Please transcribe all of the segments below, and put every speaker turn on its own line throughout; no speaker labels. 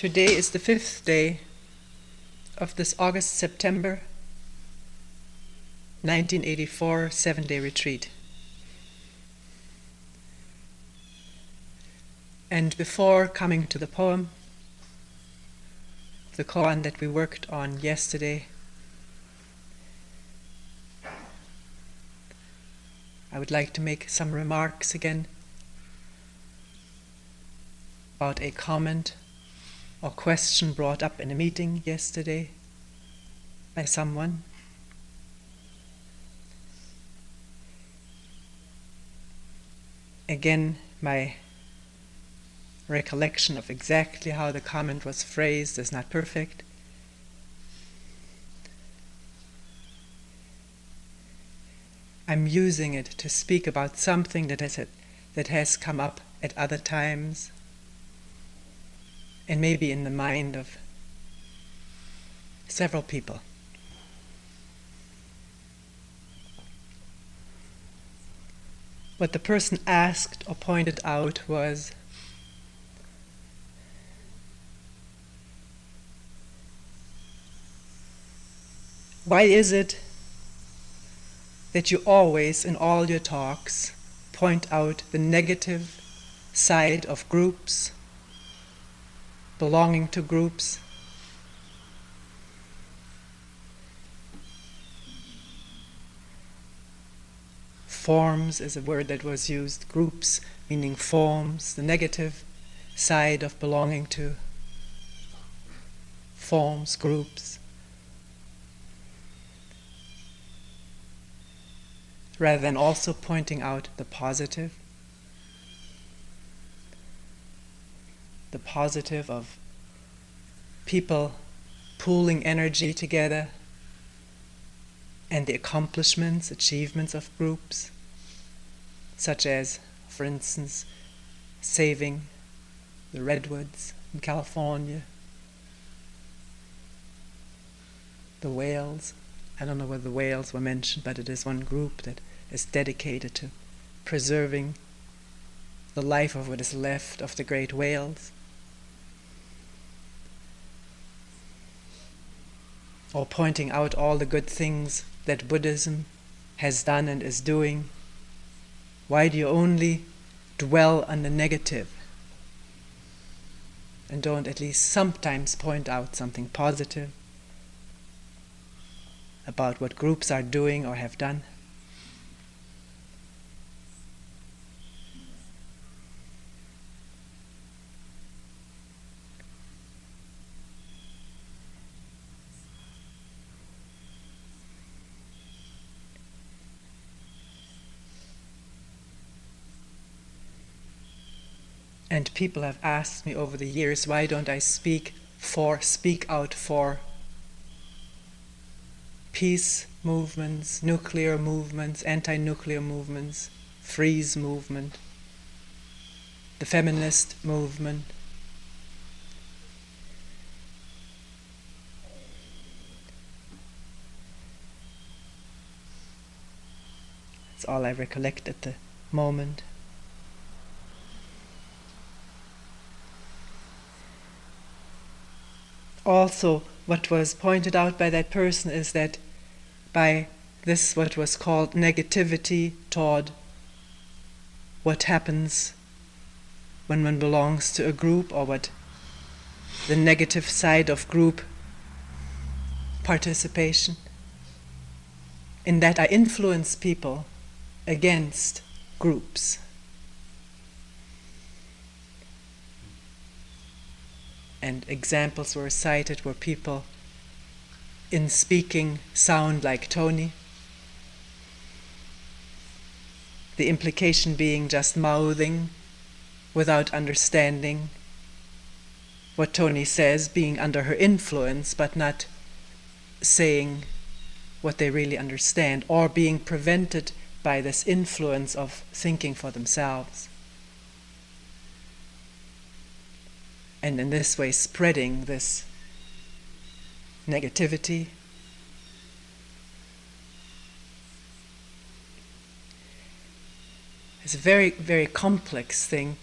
Today is the 5th day of this August-September 1984 7-day retreat. And before coming to the poem, the koan that we worked on yesterday, I would like to make some remarks again about a comment or question brought up in a meeting yesterday by someone. Again, my recollection of exactly how the comment was phrased is not perfect. I'm using it to speak about something that has come up at other times, and maybe in the mind of several people. What the person asked or pointed out was, why is it that you always, in all your talks, point out the negative side of groups, belonging to groups? Forms is a word that was used, groups meaning forms, the negative side of belonging to forms, groups, rather than also pointing out the positive of people pooling energy together and the accomplishments, achievements of groups, such as, for instance, saving the redwoods in California, the whales. I don't know whether the whales were mentioned, but it is one group that is dedicated to preserving the life of what is left of the great whales. Or pointing out all the good things that Buddhism has done and is doing. Why do you only dwell on the negative and don't at least sometimes point out something positive about what groups are doing or have done? And people have asked me over the years, why don't I speak out for peace movements, nuclear movements, anti-nuclear movements, freeze movement, the feminist movement. That's all I recollect at the moment. Also, what was pointed out by that person is that by this, what was called negativity toward what happens when one belongs to a group, or what the negative side of group participation, in that I influence people against groups. And examples were cited where people in speaking sound like Toni. The implication being just mouthing without understanding what Toni says, being under her influence, but not saying what they really understand, or being prevented by this influence of thinking for themselves. And in this way spreading this negativity. It's a very, very complex thing,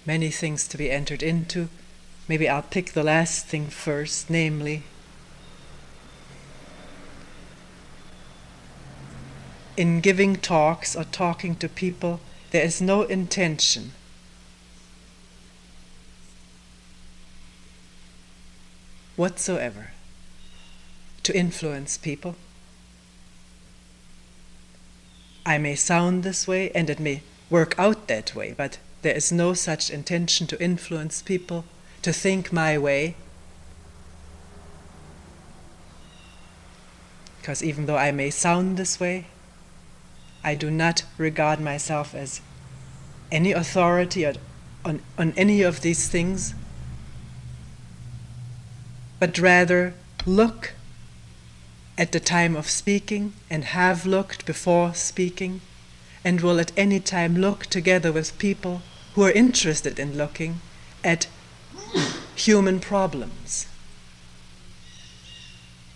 many things to be entered into, Maybe I'll pick the last thing first, namely, in giving talks or talking to people, there is no intention whatsoever to influence people. I may sound this way and it may work out that way, but there is no such intention to influence people, to think my way. Because even though I may sound this way, I do not regard myself as any authority on any of these things, but rather look at the time of speaking and have looked before speaking, and will at any time look together with people who are interested in looking at human problems.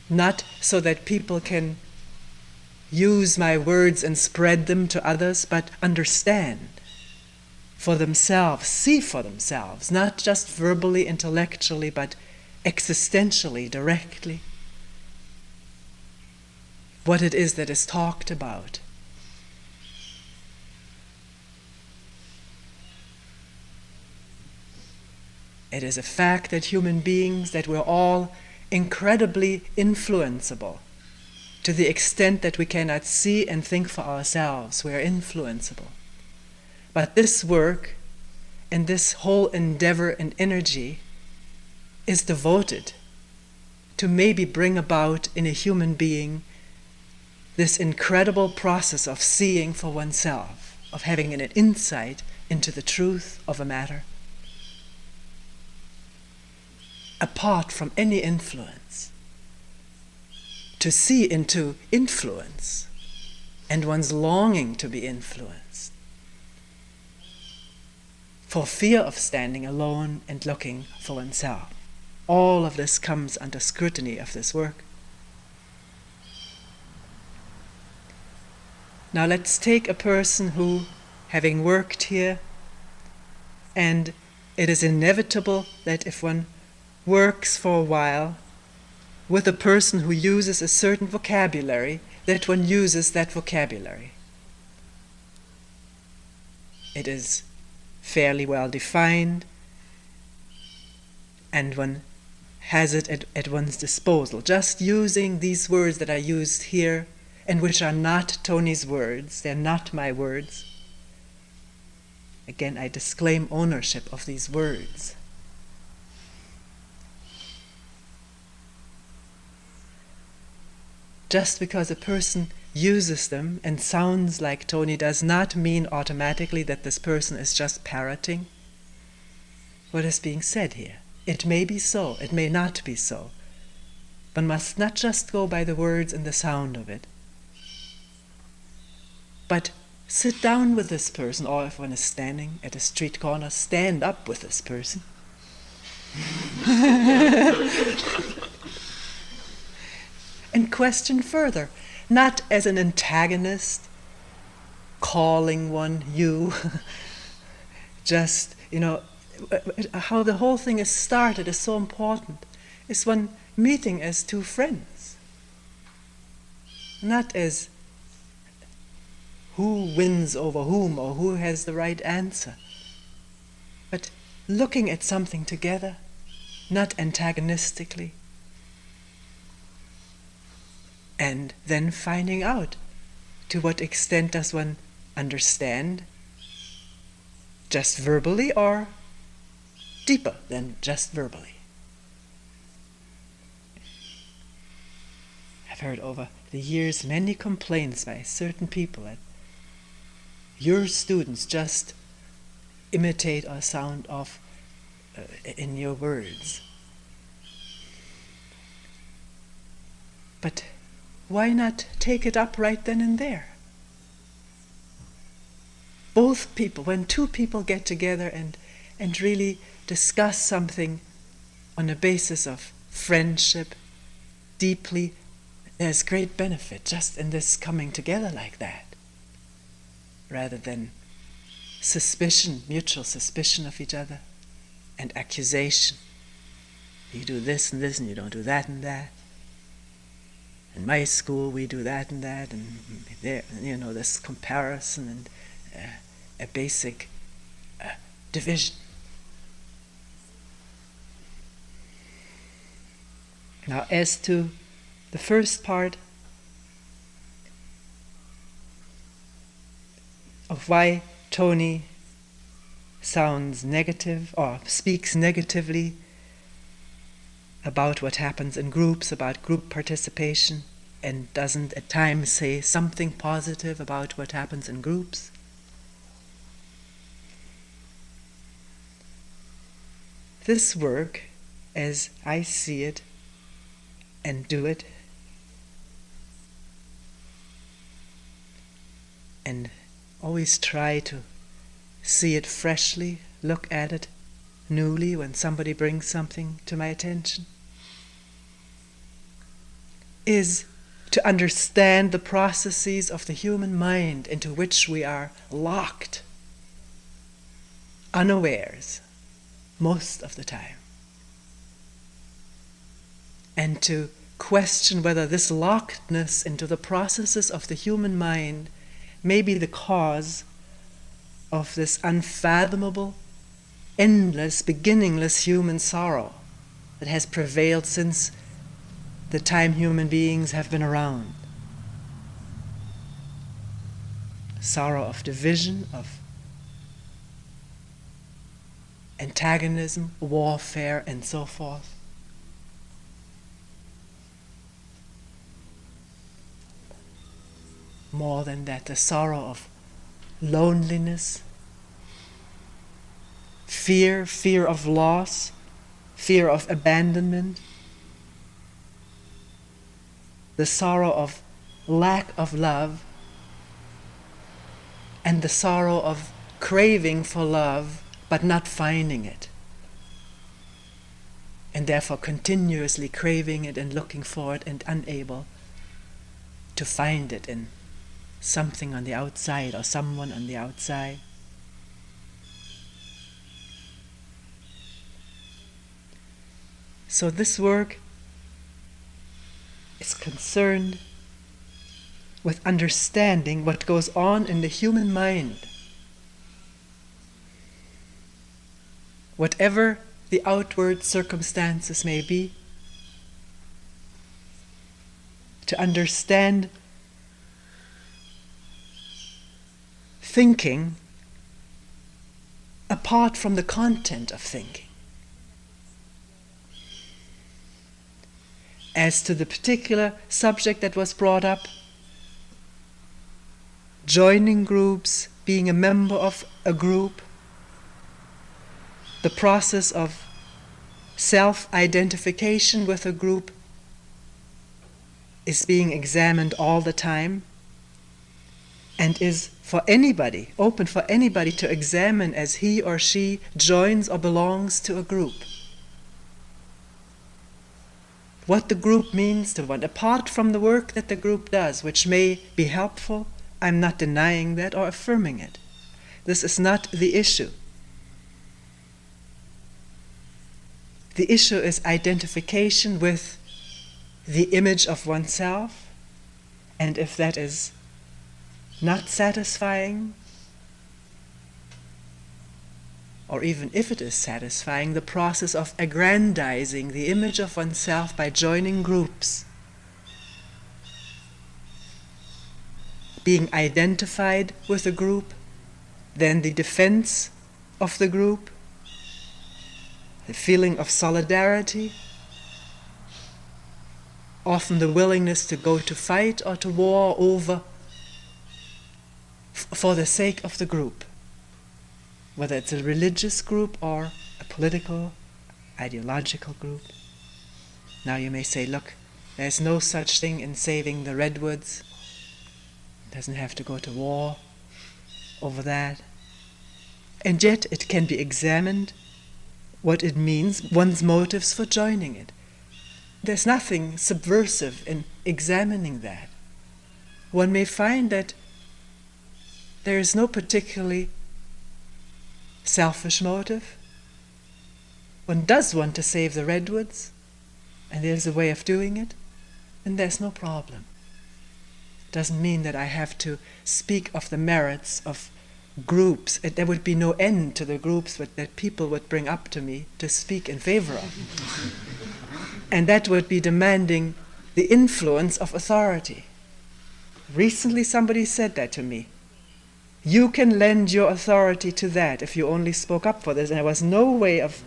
Not so that people can use my words and spread them to others, but understand for themselves, see for themselves, not just verbally, intellectually, but existentially, directly, what it is that is talked about. It is a fact that human beings, that we're all incredibly influenceable. To the extent that we cannot see and think for ourselves, we are influenceable. But this work and this whole endeavor and energy is devoted to maybe bring about in a human being this incredible process of seeing for oneself, of having an insight into the truth of a matter, apart from any influence. To see into influence and one's longing to be influenced, for fear of standing alone and looking for oneself. All of this comes under scrutiny of this work. Now let's take a person who, having worked here, and it is inevitable that if one works for a while with a person who uses a certain vocabulary, that one uses that vocabulary. It is fairly well defined, and one has it at one's disposal. Just using these words that are used here, and which are not Toni's words, they're not my words. Again, I disclaim ownership of these words. Just because a person uses them and sounds like Toni does not mean automatically that this person is just parroting what is being said here. It may be so, it may not be so. One must not just go by the words and the sound of it, but sit down with this person, or if one is standing at a street corner, stand up with this person. And question further, not as an antagonist, calling one you, just, how the whole thing is started is so important. It's one meeting as two friends, not as who wins over whom or who has the right answer, but looking at something together, not antagonistically, and then finding out to what extent does one understand, just verbally or deeper than just verbally. I've heard over the years many complaints by certain people that your students just imitate or sound off in your words. But why not take it up right then and there? Both people, when two people get together and really discuss something on a basis of friendship, deeply, there's great benefit just in this coming together like that, rather than suspicion, mutual suspicion of each other, and accusation. You do this and this and you don't do that and that. In my school we do that and that, and there, this comparison and a basic division. Now, as to the first part of why Toni sounds negative or speaks negatively about what happens in groups, about group participation, and doesn't at times say something positive about what happens in groups. This work, as I see it and do it, and always try to see it freshly, look at it newly when somebody brings something to my attention, is to understand the processes of the human mind into which we are locked, unawares, most of the time. And to question whether this lockedness into the processes of the human mind may be the cause of this unfathomable, endless, beginningless human sorrow that has prevailed since the time human beings have been around. Sorrow of division, of antagonism, warfare, and so forth. More than that, the sorrow of loneliness, fear of loss, fear of abandonment, the sorrow of lack of love, and the sorrow of craving for love but not finding it, and therefore continuously craving it and looking for it and unable to find it in something on the outside or someone on the outside. So this work is concerned with understanding what goes on in the human mind. Whatever the outward circumstances may be, to understand thinking apart from the content of thinking. As to the particular subject that was brought up, joining groups, being a member of a group, the process of self-identification with a group is being examined all the time and is for anybody, open for anybody to examine as he or she joins or belongs to a group. What the group means to one, apart from the work that the group does, which may be helpful, I'm not denying that or affirming it. This is not the issue. The issue is identification with the image of oneself, and if that is not satisfying, or even if it is satisfying, the process of aggrandizing the image of oneself by joining groups, being identified with a group, then the defense of the group, the feeling of solidarity, often the willingness to go to fight or to war over for the sake of the group, whether it's a religious group or a political, ideological group. Now you may say, look, there's no such thing in saving the redwoods. It doesn't have to go to war over that. And yet it can be examined what it means, one's motives for joining it. There's nothing subversive in examining that. One may find that there is no particularly selfish motive. one does want to save the redwoods, and there's a way of doing it, then there's no problem. Doesn't mean that I have to speak of the merits of groups. There would be no end to the groups that people would bring up to me to speak in favor of. And that would be demanding the influence of authority. Recently somebody said that to me. You can lend your authority to that if you only spoke up for this. And there was no way of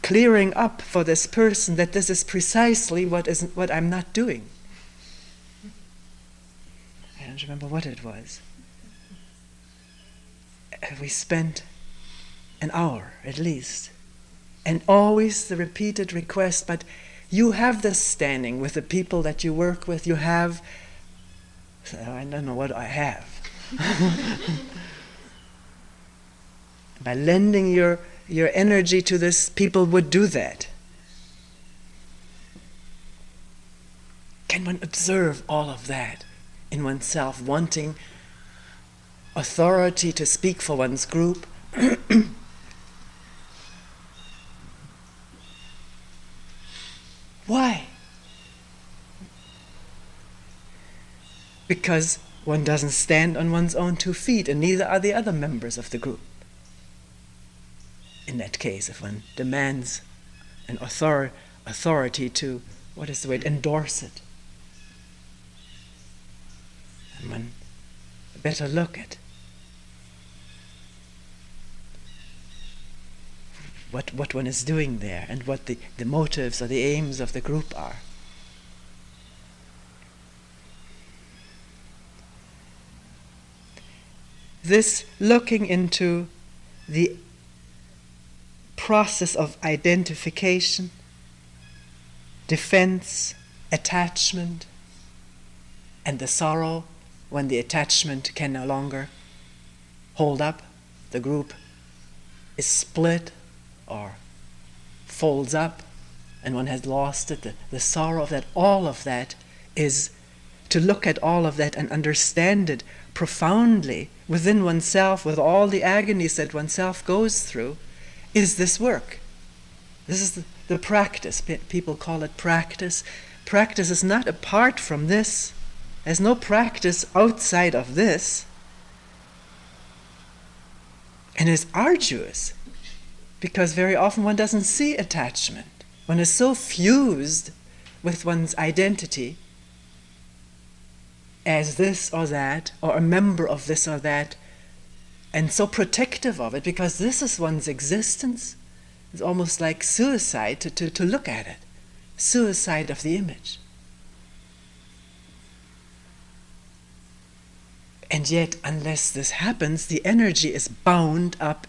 clearing up for this person that this is precisely what I'm not doing. I don't remember what it was. We spent an hour at least, and always the repeated request, but you have this standing with the people that you work with, you have, so I don't know what I have. By lending your energy to this, people would do that. Can one observe all of that in oneself, wanting authority to speak for one's group? Why? Because one doesn't stand on one's own 2 feet, and neither are the other members of the group. In that case, if one demands an authority to, endorse it, and one better look at what one is doing there and what the motives or the aims of the group are. This looking into the process of identification, defense, attachment, and the sorrow when the attachment can no longer hold up, the group is split or folds up, and one has lost it, the sorrow of that, all of that is to look at all of that and understand it profoundly within oneself, with all the agonies that oneself goes through, is this work. This is the practice. People call it practice. Practice is not apart from this. There's no practice outside of this. And it's arduous, because very often one doesn't see attachment. One is so fused with one's identity as this or that, or a member of this or that, and so protective of it, because this is one's existence. It's almost like suicide to look at it. Suicide of the image. And yet, unless this happens, the energy is bound up,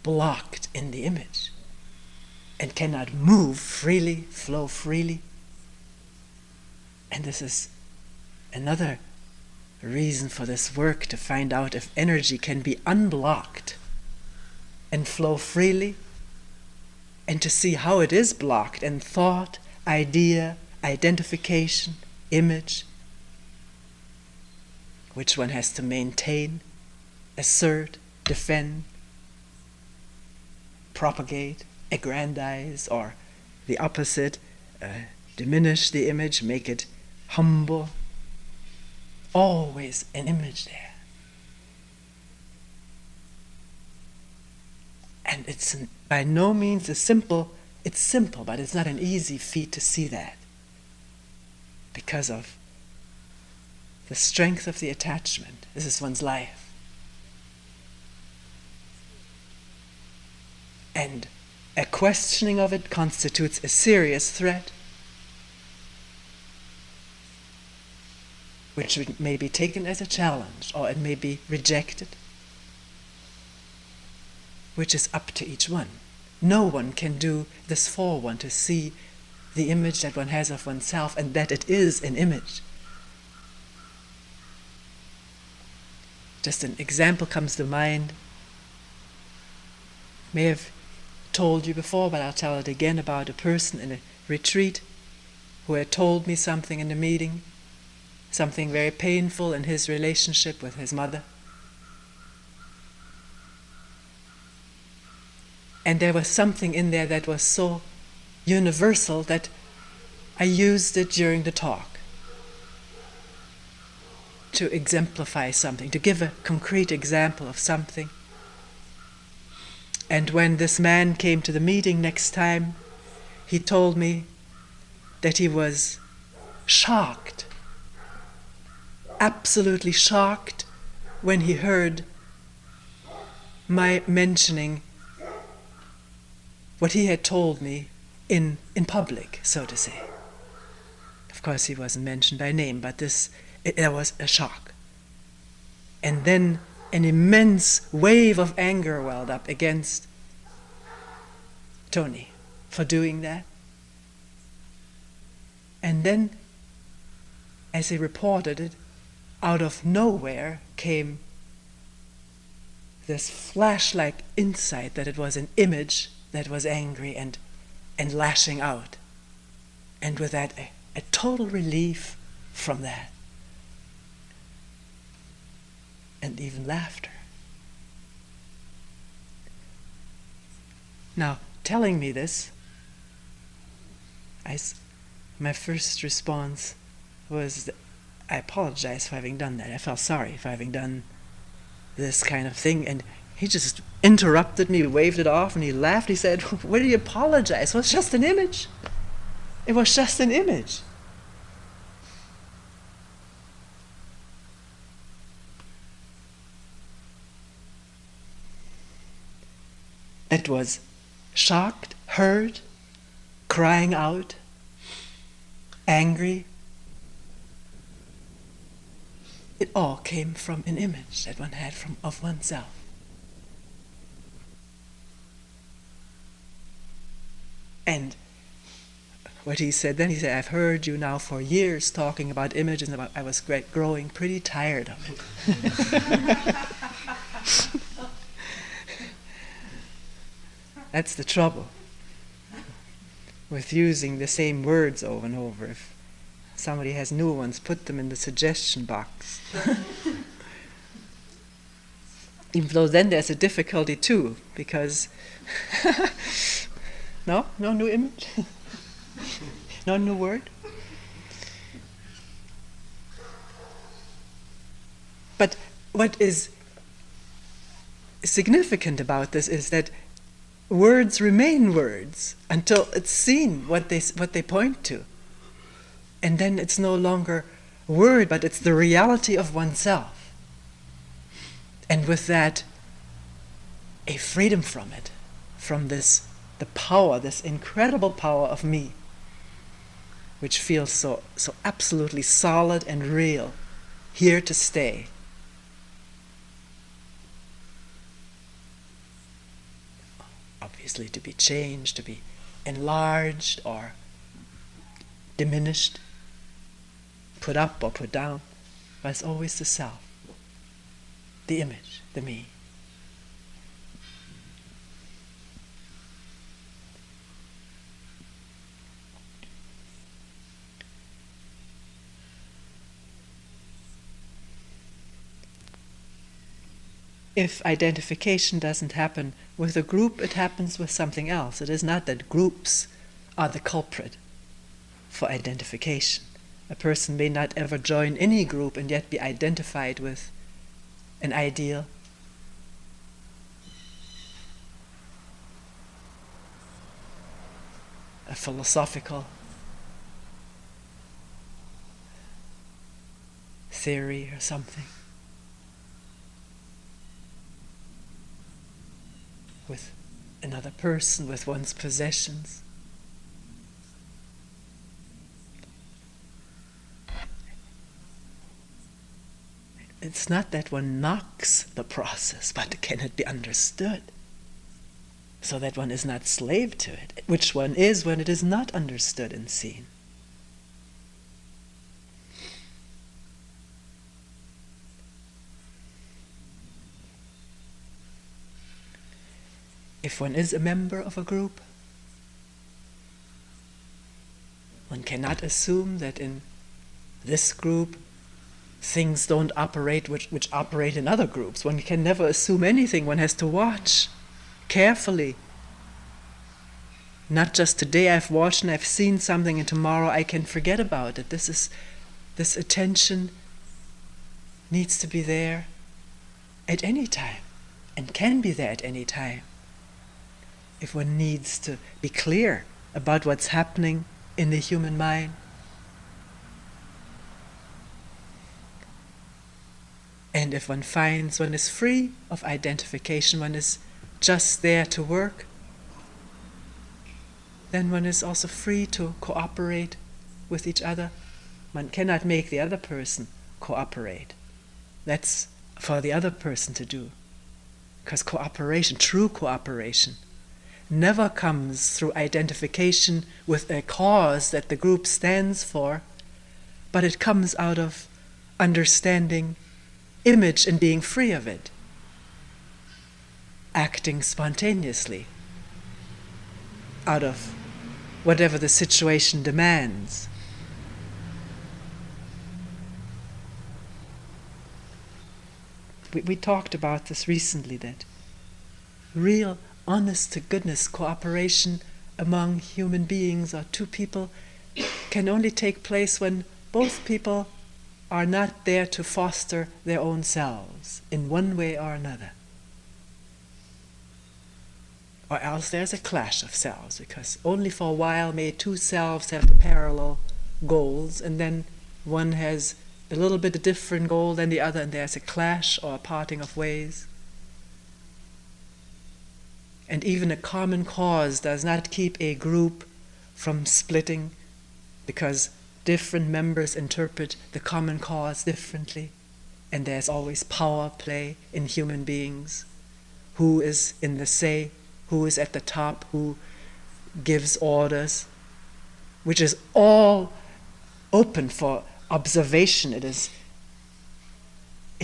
blocked in the image, and cannot move freely, flow freely. And this is another reason for this work, to find out if energy can be unblocked and flow freely, and to see how it is blocked in thought, idea, identification, image, which one has to maintain, assert, defend, propagate, aggrandize, or the opposite, diminish the image, make it humble. Always an image there. And it's by no means it's simple, but it's not an easy feat to see that, because of the strength of the attachment. This is one's life. And a questioning of it constitutes a serious threat, which may be taken as a challenge, or it may be rejected, which is up to each one. No one can do this for one, to see the image that one has of oneself, and that it is an image. Just an example comes to mind. May have told you before, but I'll tell it again, about a person in a retreat who had told me something in the meeting, something very painful in his relationship with his mother. And there was something in there that was so universal that I used it during the talk to exemplify something, to give a concrete example of something. And when this man came to the meeting next time, he told me that he was shocked, absolutely shocked, when he heard my mentioning what he had told me in public, so to say. Of course, he wasn't mentioned by name, but it was a shock. And then an immense wave of anger welled up against Toni for doing that. And then, as he reported it, out of nowhere came this flash-like insight that it was an image that was angry and lashing out. And with that, a total relief from that. And even laughter. Now, telling me this, my first response was, I apologize for having done that. I felt sorry for having done this kind of thing. And he just interrupted me, waved it off, and he laughed. He said, "What do you apologize? Well, it's just an image. It was just an image." It was shocked, hurt, crying out, angry. It all came from an image that one had of oneself. And what he said then, he said, "I've heard you now for years talking about images, and I was growing pretty tired of it." That's the trouble with using the same words over and over. If somebody has new ones, put them in the suggestion box. Even though then there's a difficulty too, because no new image, no new word. But what is significant about this is that words remain words until it's seen what they point to. And then it's no longer word, but it's the reality of oneself. And with that, a freedom from it, from the power, this incredible power of me, which feels so absolutely solid and real, here to stay. Obviously to be changed, to be enlarged or diminished, put up or put down, but it's always the self, the image, the me. If identification doesn't happen with a group, it happens with something else. It is not that groups are the culprit for identification. A person may not ever join any group and yet be identified with an ideal. A philosophical theory or something. With another person, with one's possessions. It's not that one knocks the process, but can it be understood? So that one is not slave to it, which one is when it is not understood and seen. If one is a member of a group, one cannot assume that in this group things don't operate which operate in other groups. One can never assume anything. One has to watch carefully Not just today I've watched and I've seen something and tomorrow I can forget about it. This attention needs to be there at any time and can be there at any time. If one needs to be clear about what's happening in the human mind. And if one finds one is free of identification, one is just there to work, then one is also free to cooperate with each other. One cannot make the other person cooperate. That's for the other person to do. Because cooperation, true cooperation, never comes through identification with a cause that the group stands for, but it comes out of understanding image and being free of it, acting spontaneously out of whatever the situation demands. We talked about this recently, that real honest-to-goodness cooperation among human beings or two people can only take place when both people are not there to foster their own selves in one way or another. Or else there's a clash of selves, because only for a while may two selves have parallel goals, and then one has a little bit a different goal than the other, and there's a clash or a parting of ways. And even a common cause does not keep a group from splitting, because different members interpret the common cause differently, and there's always power play in human beings. Who is in the say, who is at the top, who gives orders, which is all open for observation. It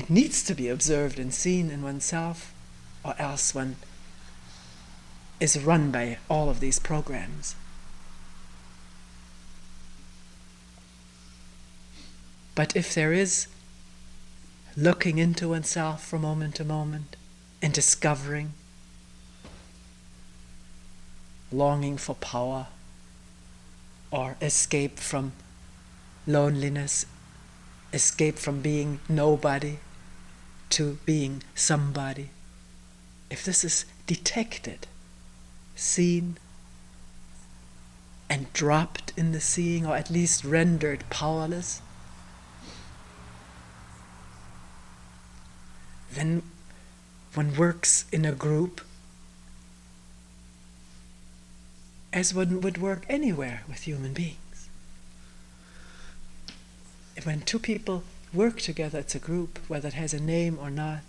needs to be observed and seen in oneself, or else one is run by all of these programs. But if there is looking into oneself from moment to moment and discovering, longing for power or escape from loneliness, escape from being nobody to being somebody, if this is detected, seen, and dropped in the seeing, or at least rendered powerless, then one works in a group as one would work anywhere with human beings. When two people work together, it's a group, whether it has a name or not.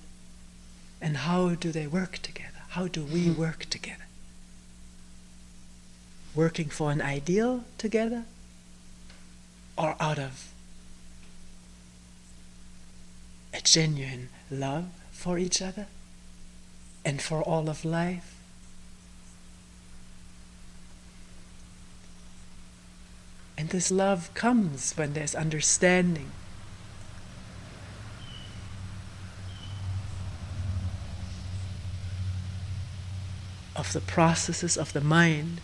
And how do they work together? How do we work together? Working for an ideal together, or out of a genuine love for each other and for all of life? And this love comes when there's understanding. Of the processes of the mind,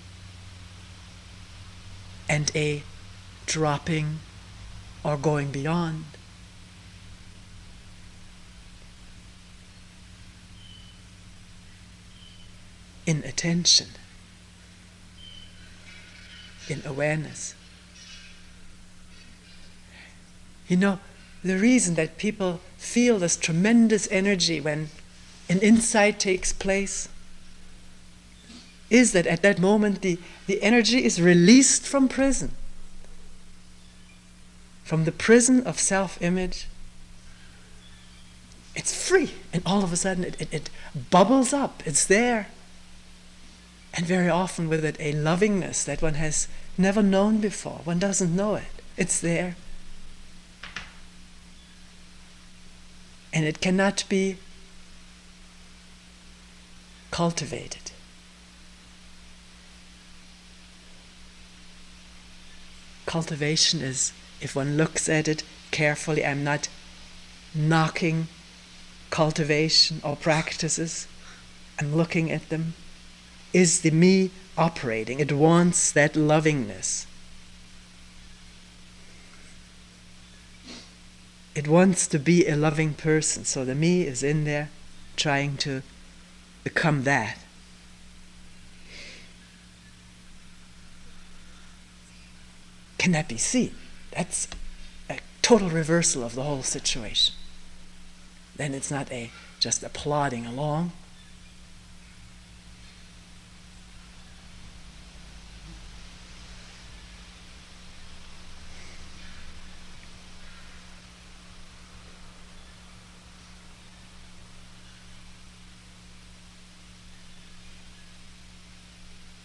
and a dropping or going beyond. In attention, in awareness. You know, the reason that people feel this tremendous energy when an insight takes place is that at that moment the energy is released from prison, from the prison of self-image. It's free, and all of a sudden it bubbles up, it's there. And very often with it a lovingness that one has never known before. One doesn't know it. It's there. And it cannot be cultivated. Cultivation is, if one looks at it carefully, I'm not knocking cultivation or practices. I'm looking at them is the me operating. It wants that lovingness. It wants to be a loving person. So the me is in there trying to become that. Can that be seen? That's a total reversal of the whole situation. Then it's not just a plodding along.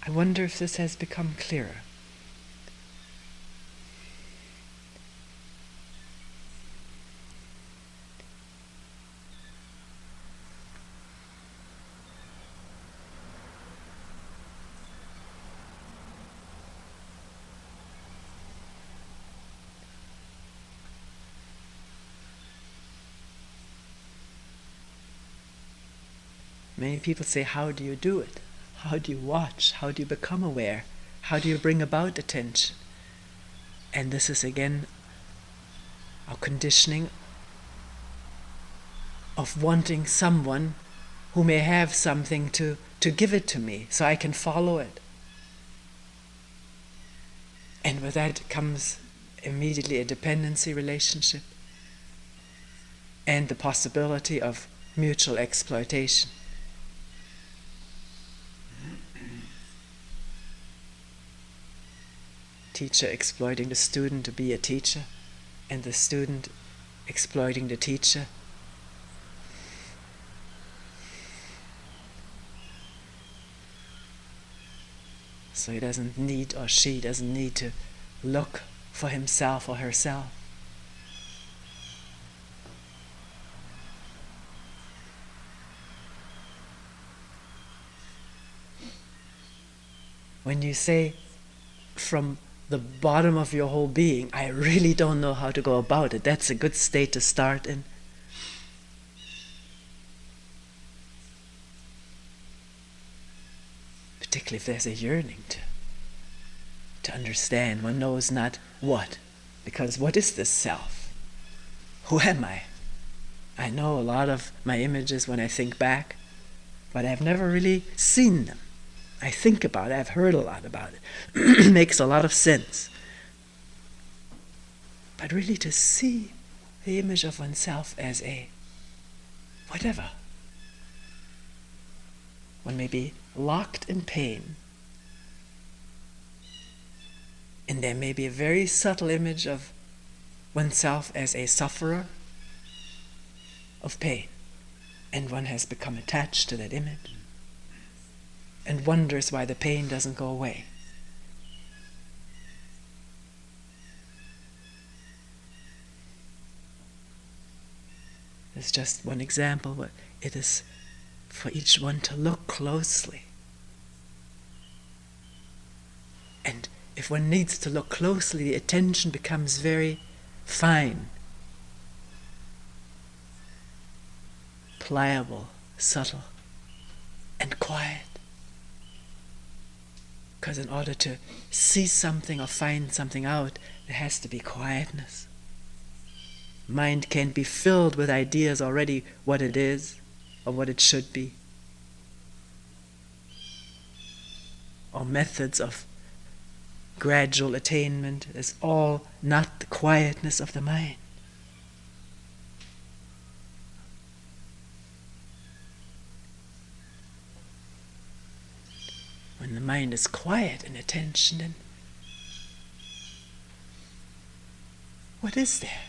I wonder if this has become clearer. Many people say, how do you do it? How do you watch? How do you become aware? How do you bring about attention? And this is again our conditioning of wanting someone who may have something to give it to me so I can follow it. And with that comes immediately a dependency relationship and the possibility of mutual exploitation. Teacher exploiting the student to be a teacher, and the student exploiting the teacher. So he doesn't need, or she doesn't need to look for himself or herself. When you say from the bottom of your whole being, I really don't know how to go about it, that's a good state to start in. Particularly if there's a yearning to understand. One knows not what, because what is this self? Who am I? I know a lot of my images when I think back, but I've never really seen them. I think about it, I've heard a lot about it. Makes a lot of sense. But really to see the image of oneself as a whatever. One may be locked in pain, and there may be a very subtle image of oneself as a sufferer of pain, and one has become attached to that image and wonders why the pain doesn't go away. It's just one example, but it is for each one to look closely. And if one needs to look closely, the attention becomes very fine, pliable, subtle, and quiet. Because in order to see something or find something out, there has to be quietness. Mind can't be filled with ideas already what it is or what it should be, or methods of gradual attainment. Is all not the quietness of the mind. When the mind is quiet in attention, then what is there?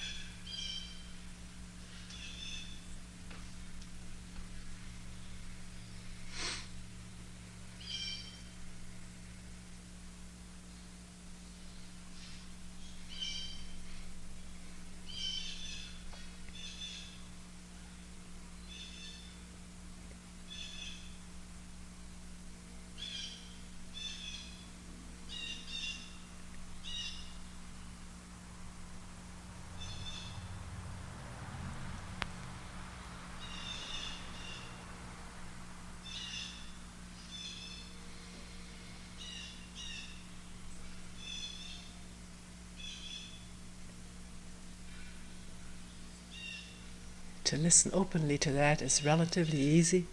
to listen openly to that is relatively easy.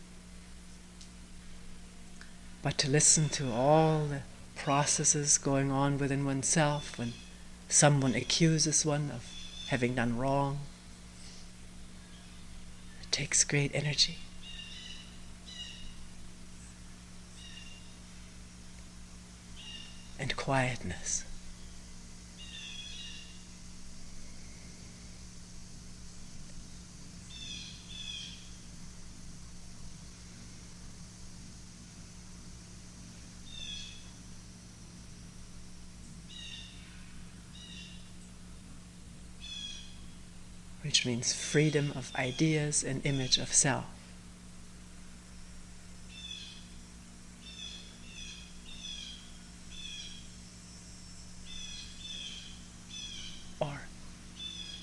But to listen to all the processes going on within oneself when someone accuses one of having done wrong, it takes great energy. And quietness. Which means freedom of ideas and image of self. Or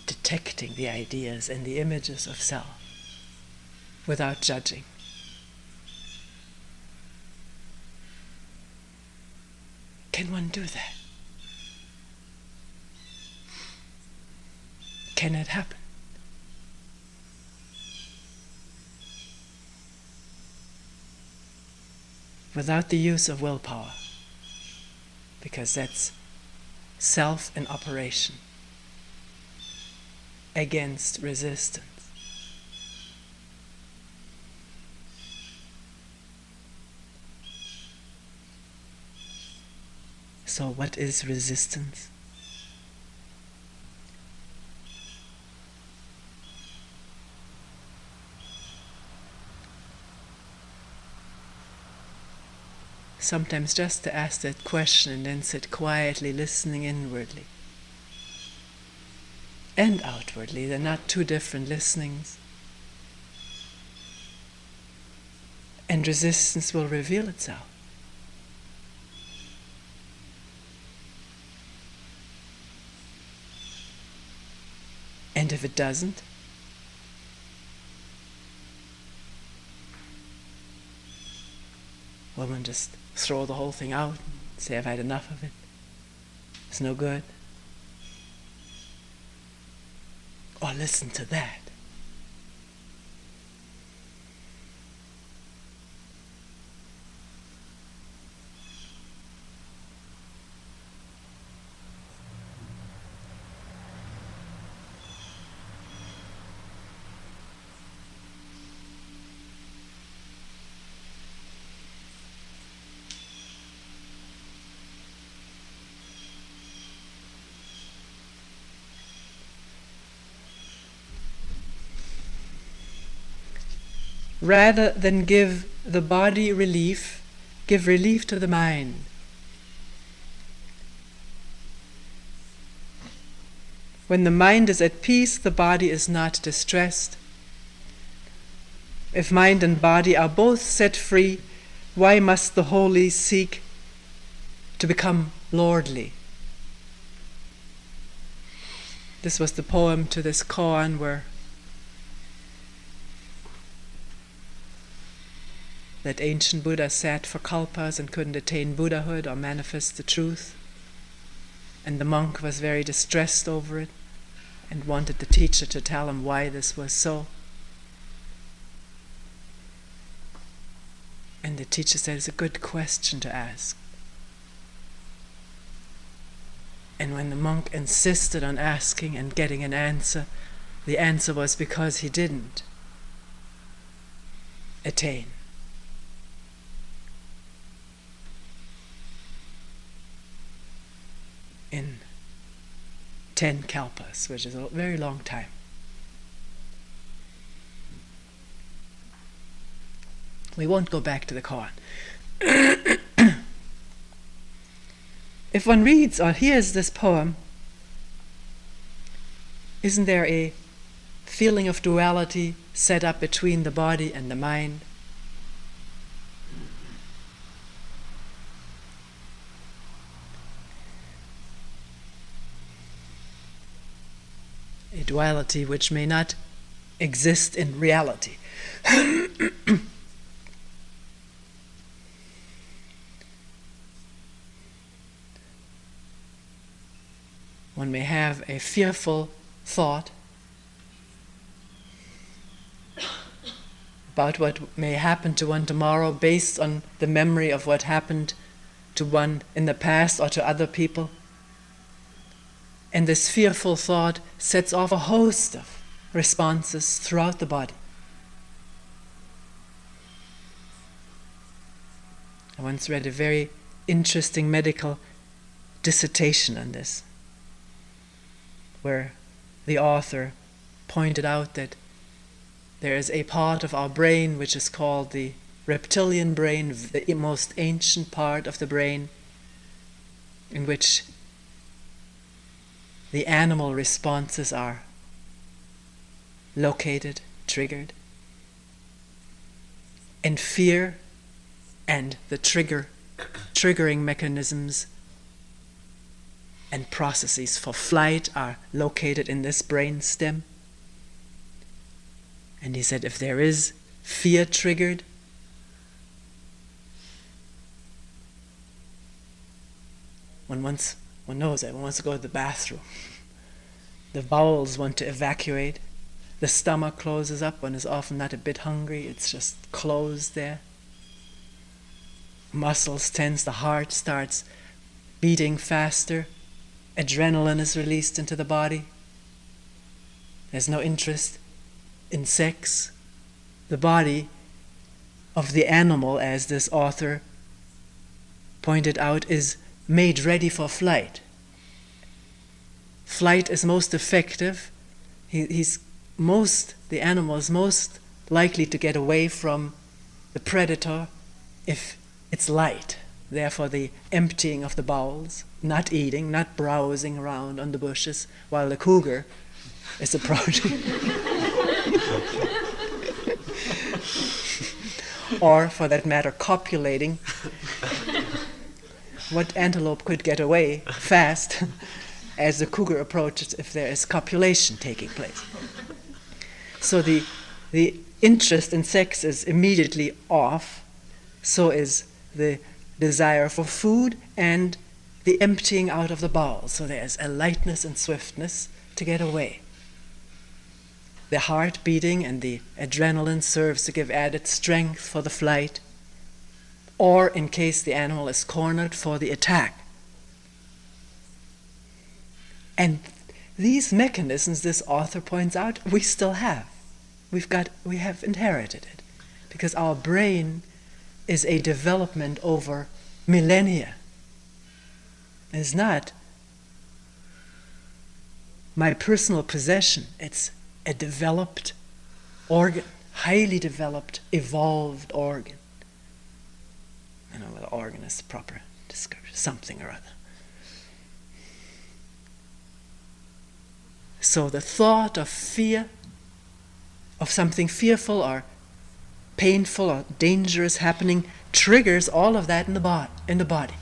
detecting the ideas and the images of self without judging. Can one do that? Can it happen? Without the use of willpower, because that's self in operation against resistance. So what is resistance? Sometimes just to ask that question and then sit quietly listening inwardly and outwardly. They're not two different listenings. And resistance will reveal itself. And if it doesn't, well, then just throw the whole thing out and say, I've had enough of it. It's no good. Or listen to that. Rather than give the body relief, give relief to the mind. When the mind is at peace, the body is not distressed. If mind and body are both set free, why must the holy seek to become lordly? This was the poem to this koan where that ancient Buddha sat for kalpas and couldn't attain Buddhahood or manifest the truth. And the monk was very distressed over it and wanted the teacher to tell him why this was so. And the teacher said, it's a good question to ask. And when the monk insisted on asking and getting an answer, the answer was because he didn't attain. In 10 kalpas, which is a very long time. We won't go back to the koan. If one reads or hears this poem, isn't there a feeling of duality set up between the body and the mind? A duality which may not exist in reality. One may have a fearful thought about what may happen to one tomorrow based on the memory of what happened to one in the past or to other people. And this fearful thought sets off a host of responses throughout the body. I once read a very interesting medical dissertation on this, where the author pointed out that there is a part of our brain which is called the reptilian brain, the most ancient part of the brain, in which the animal responses are located, triggered, and fear and the triggering mechanisms and processes for flight are located in this brain stem. And he said if there is fear triggered, one knows that one wants to go to the bathroom. The bowels want to evacuate. The stomach closes up. One is often not a bit hungry. It's just closed there. Muscles tense. The heart starts beating faster. Adrenaline is released into the body. There's no interest in sex. The body of the animal, as this author pointed out, is made ready for flight. Flight is most effective. The animal is most likely to get away from the predator if it's light. Therefore the emptying of the bowels, not eating, not browsing around on the bushes while the cougar is approaching. Or, for that matter, copulating. What antelope could get away fast as the cougar approaches if there is copulation taking place? So the interest in sex is immediately off, so is the desire for food and the emptying out of the bowels. So there's a lightness and swiftness to get away. The heart beating and the adrenaline serves to give added strength for the flight, or in case the animal is cornered, for the attack. And these mechanisms, this author points out, we still have. We have inherited it, because our brain is a development over millennia. It's not my personal possession. It's a developed organ, highly developed, evolved organ. I don't know whether organ is the proper description, something or other. So the thought of fear, of something fearful or painful or dangerous happening, triggers all of that in the body.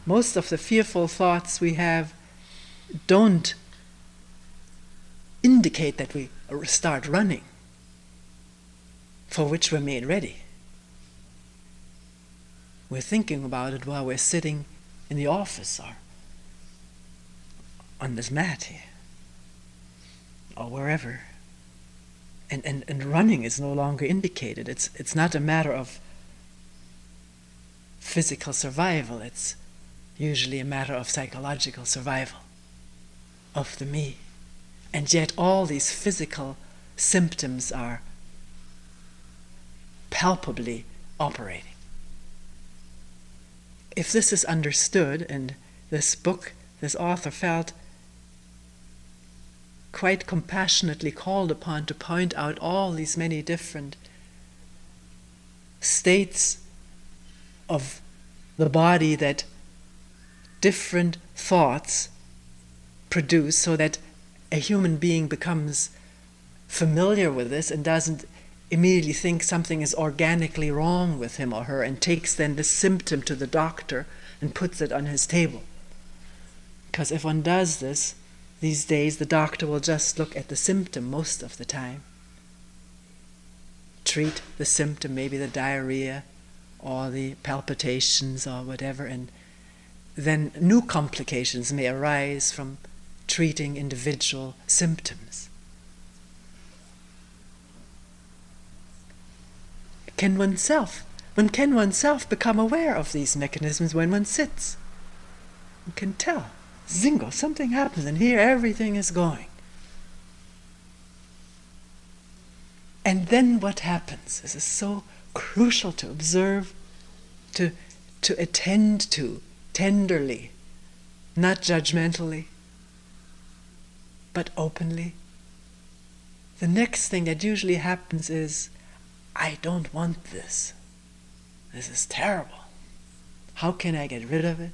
Most of the fearful thoughts we have don't indicate that we start running, for which we're made ready. We're thinking about it while we're sitting in the office or on this mat here or wherever. And running is no longer indicated. It's not a matter of physical survival. It's usually a matter of psychological survival of the me. And yet all these physical symptoms are palpably operating. If this is understood, and this author felt quite compassionately called upon to point out all these many different states of the body that different thoughts produce, so that a human being becomes familiar with this and doesn't immediately think something is organically wrong with him or her, and takes then the symptom to the doctor and puts it on his table. Because if one does this, these days the doctor will just look at the symptom most of the time. Treat the symptom, maybe the diarrhea or the palpitations or whatever, and then new complications may arise from treating individual symptoms. One can oneself become aware of these mechanisms when one sits. One can tell, zingo, something happens, and here everything is going. And then what happens? This is so crucial to observe, to attend to tenderly, not judgmentally, but openly. The next thing that usually happens is, I don't want this. This is terrible. How can I get rid of it?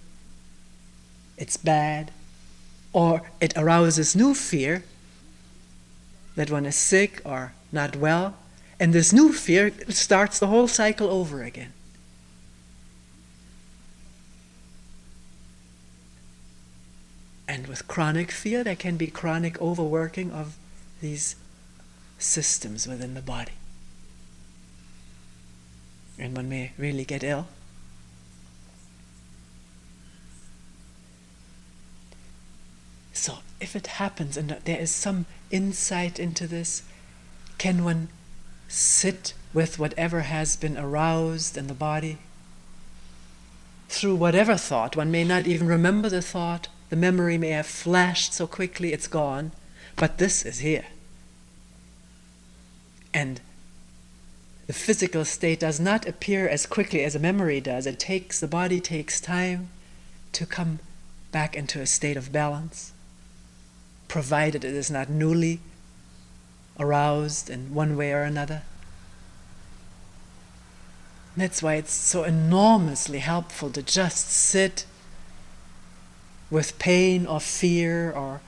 It's bad. Or it arouses new fear that one is sick or not well, and this new fear starts the whole cycle over again. And with chronic fear, there can be chronic overworking of these systems within the body. And one may really get ill. So if it happens and there is some insight into this, can one sit with whatever has been aroused in the body? Through whatever thought, one may not even remember the thought, the memory may have flashed so quickly it's gone, but this is here. And the physical state does not appear as quickly as a memory does. The body takes time to come back into a state of balance, provided it is not newly aroused in one way or another. And that's why it's so enormously helpful to just sit with pain or fear or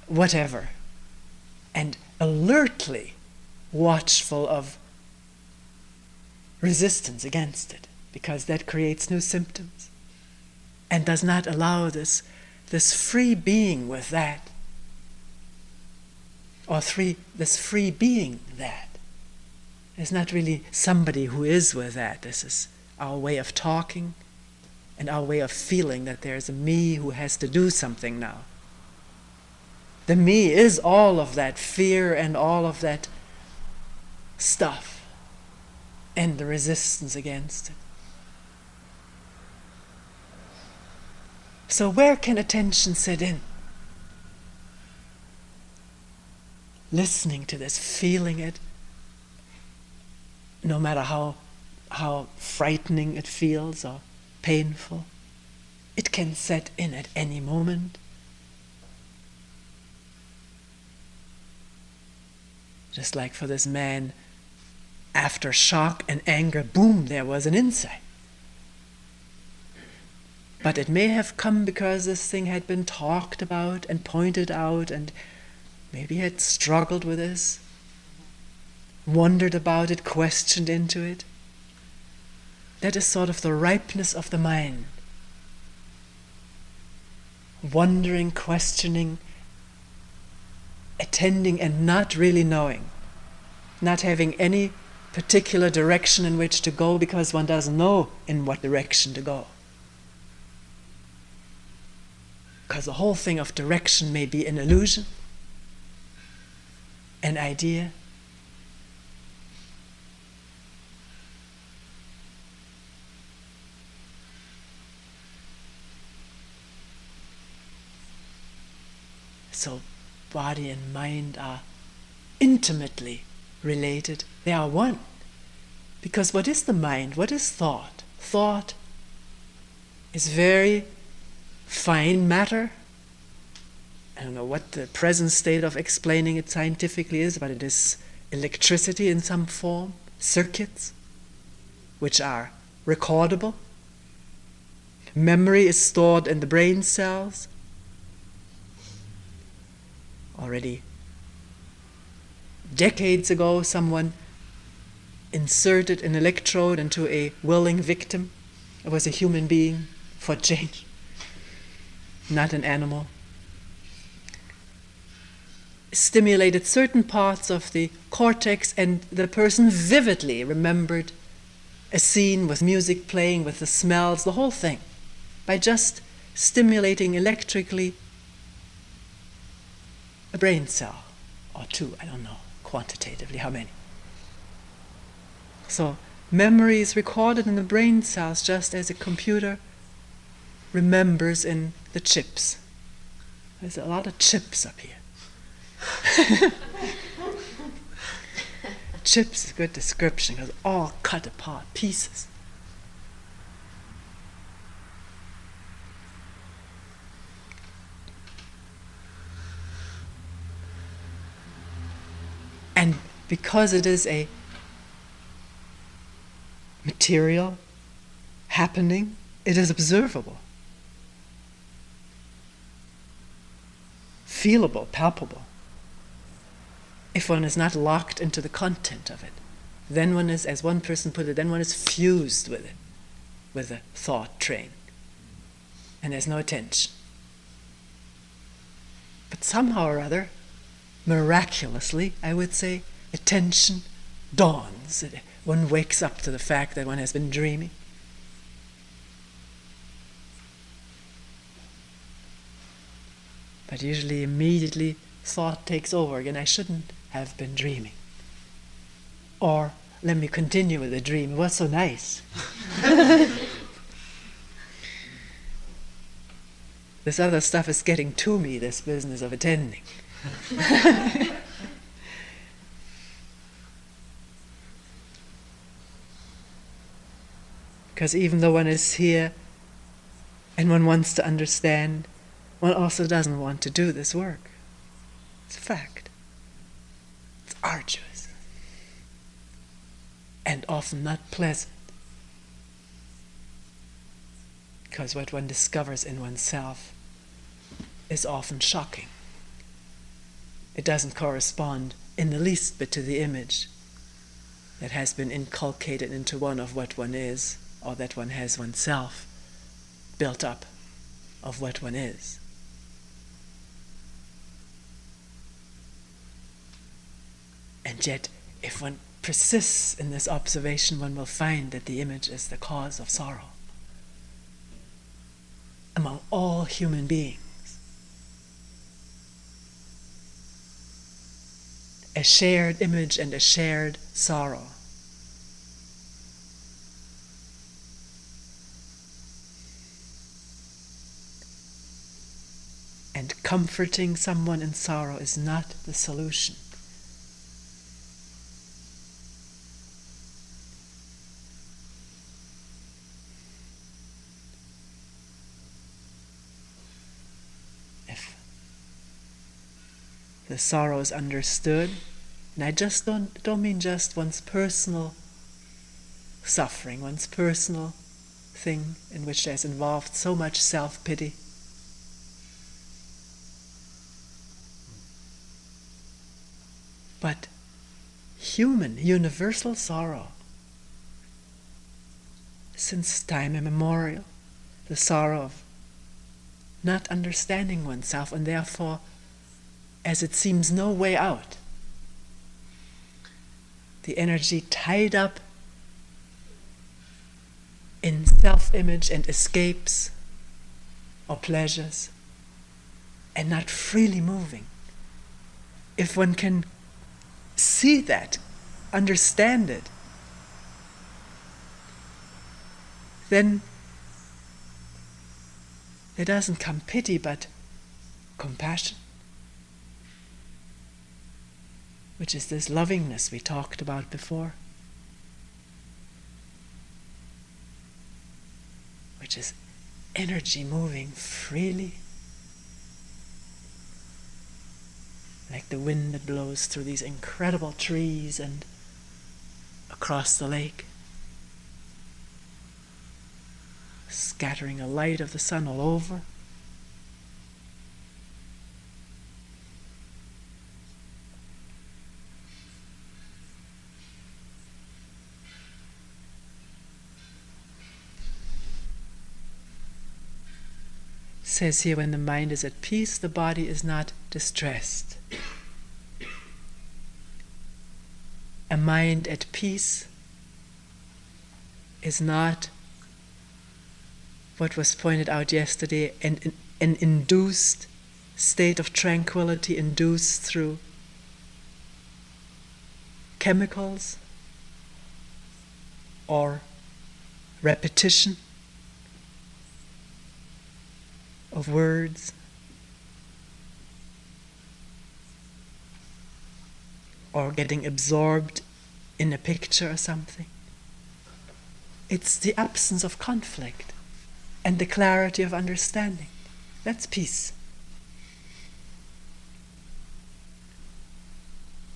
whatever, and alertly watchful of resistance against it, because that creates new symptoms and does not allow this free being with that, or this free being that. It's not really somebody who is with that. This is our way of talking and our way of feeling that there's a me who has to do something now. The me is all of that fear and all of that stuff, and the resistance against it. So where can attention sit in? Listening to this, feeling it, no matter how frightening it feels or painful, it can set in at any moment. Just like for this man, after shock and anger, boom, there was an insight. But it may have come because this thing had been talked about and pointed out, and maybe he had struggled with this, wondered about it, questioned into it. That is sort of the ripeness of the mind. Wondering, questioning, attending, and not really knowing. Not having any particular direction in which to go because one doesn't know in what direction to go. Because the whole thing of direction may be an illusion, an idea. So body and mind are intimately related. They are one. Because what is the mind? What is thought? Thought is very fine matter. I don't know what the present state of explaining it scientifically is, but it is electricity in some form, circuits, which are recordable. Memory is stored in the brain cells. Already decades ago, someone inserted an electrode into a willing victim. It was a human being for change, not an animal. Stimulated certain parts of the cortex, and the person vividly remembered a scene with music playing, with the smells, the whole thing, by just stimulating electrically a brain cell or two, I don't know quantitatively how many. So memory is recorded in the brain cells just as a computer remembers in the chips. There's a lot of chips up here. Chips is a good description because all cut apart pieces. And because it is a material happening, it is observable, feelable, palpable. If one is not locked into the content of it, then one is, as one person put it, then one is fused with it, with the thought train, and there's no attention. But somehow or other, miraculously, I would say, attention dawns. One wakes up to the fact that one has been dreaming. But usually, immediately, thought takes over again. I shouldn't have been dreaming. Or, let me continue with the dream. It was so nice. This other stuff is getting to me, this business of attending. Because even though one is here and one wants to understand, one also doesn't want to do this work. It's a fact. It's arduous and often not pleasant, because what one discovers in oneself is often shocking. It doesn't correspond in the least bit to the image that has been inculcated into one of what one is, or that one has oneself built up of what one is. And yet, if one persists in this observation, one will find that the image is the cause of sorrow among all human beings. A shared image and a shared sorrow. And comforting someone in sorrow is not the solution. If the sorrow is understood, and I just don't mean just one's personal suffering, one's personal thing in which there's involved so much self-pity. But human, universal sorrow, since time immemorial, the sorrow of not understanding oneself, and therefore, as it seems no way out, the energy tied up in self-image and escapes or pleasures, and not freely moving. If one can see that, understand it, then there doesn't come pity but compassion, which is this lovingness we talked about before, which is energy moving freely, like the wind that blows through these incredible trees and across the lake, scattering a light of the sun all over. It says here, when the mind is at peace, the body is not distressed. A mind at peace is not what was pointed out yesterday, an induced state of tranquility induced through chemicals or repetition of words, or getting absorbed in a picture or something. It's the absence of conflict and the clarity of understanding. That's peace.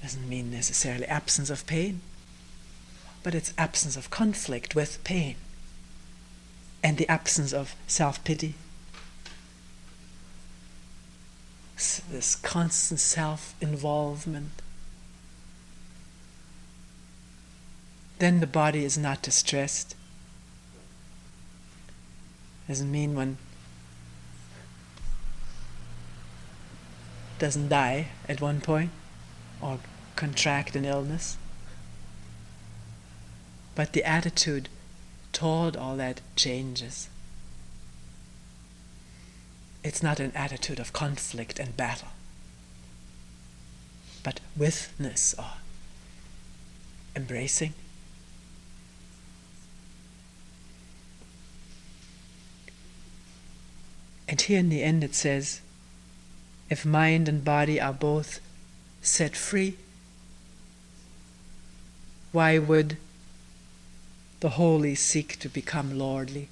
Doesn't mean necessarily absence of pain, but it's absence of conflict with pain and the absence of self-pity. This constant self-involvement. Then the body is not distressed. Doesn't mean one doesn't die at one point or contract an illness. But the attitude toward all that changes. It's not an attitude of conflict and battle, but witness or embracing. And here in the end it says, if mind and body are both set free, why would the holy seek to become lordly?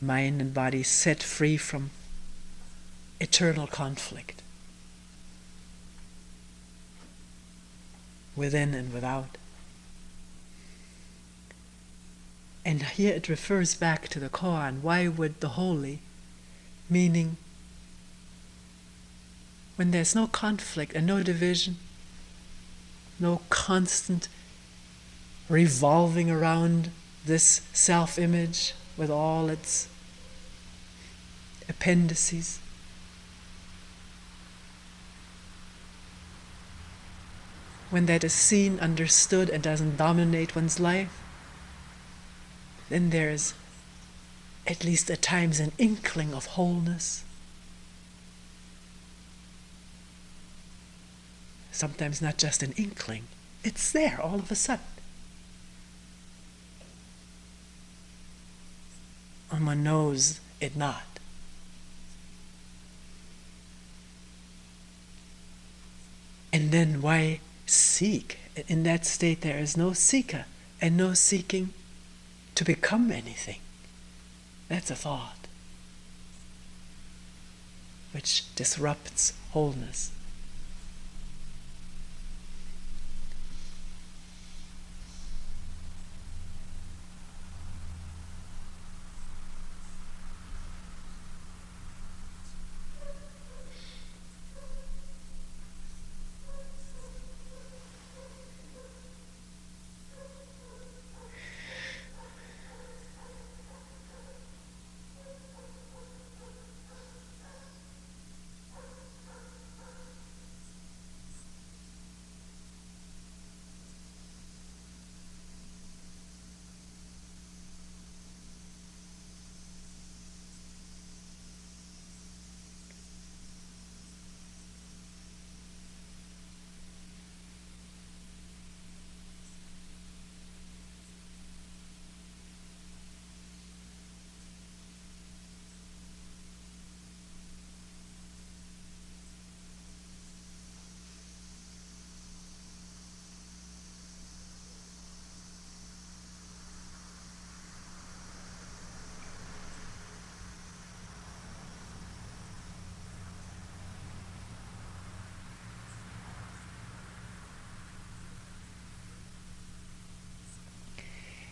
Mind and body set free from eternal conflict, within and without. And here it refers back to the koan. Why would the holy, meaning when there's no conflict and no division, no constant revolving around this self-image with all its appendices, when that is seen, understood, and doesn't dominate one's life, then there is at least at times an inkling of wholeness. Sometimes not just an inkling, it's there all of a sudden. And one knows it not. And then why seek? In that state there is no seeker and no seeking to become anything. That's a thought which disrupts wholeness.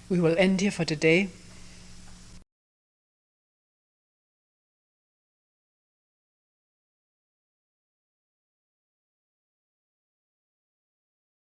We will end here for today.